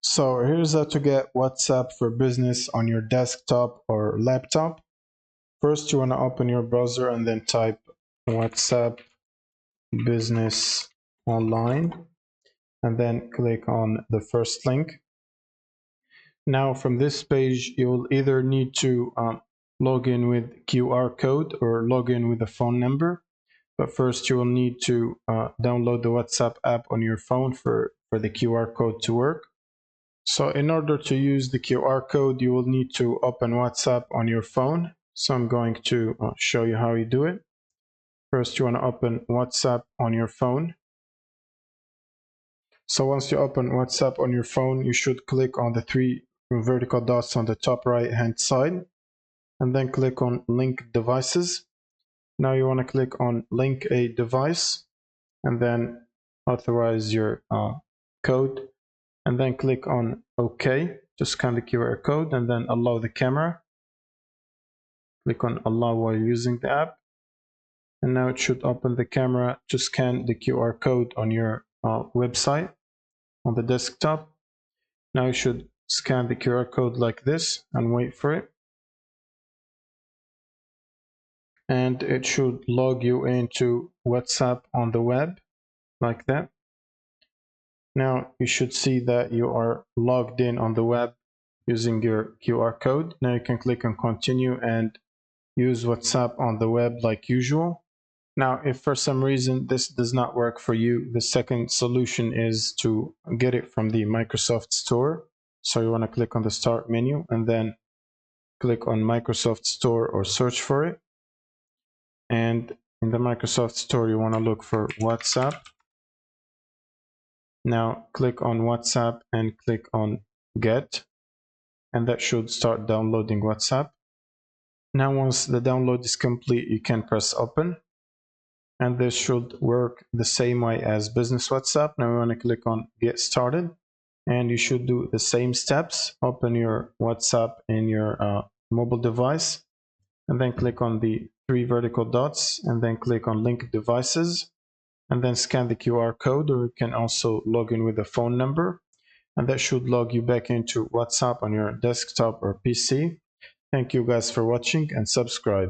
So here's how to get WhatsApp for Business on your desktop or laptop. First, you want to open your browser and then type WhatsApp Business Online, and then click on the first link. Now from this page, you'll either need to log in with QR code or log in with a phone number. But first you will need to download the WhatsApp app on your phone for the QR code to work. So in order to use the QR code, you will need to open WhatsApp on your phone. So I'm going to show you how you do it. First, you want to open WhatsApp on your phone. So once you open WhatsApp on your phone, you should click on the three vertical dots on the top right hand side, and then click on Link Devices. Now you want to click on Link a Device, and then authorize your code, and then click on OK. Just scan the QR code and then allow the camera. Click on Allow while using the app. And now it should open the camera to scan the QR code on your website on the desktop. Now you should scan the QR code like this and wait for it. And it should log you into WhatsApp on the web like that. Now you should see that you are logged in on the web using your QR code. Now you can click on continue and use WhatsApp on the web like usual. Now, if for some reason this does not work for you, the second solution is to get it from the Microsoft Store. So you want to click on the Start menu and then click on Microsoft Store or search for it. And in the Microsoft Store, you want to look for WhatsApp. Now click on WhatsApp and click on Get, and that should start downloading WhatsApp. Now once the download is complete, you can press open, and this should work the same way as Business WhatsApp. Now we want to click on Get Started, and you should do the same steps. Open your WhatsApp in your mobile device, and then click on the three vertical dots, and then click on Link Devices, and then scan the QR code, or you can also log in with a phone number, and that should log you back into WhatsApp on your desktop or PC. Thank you guys for watching, and subscribe.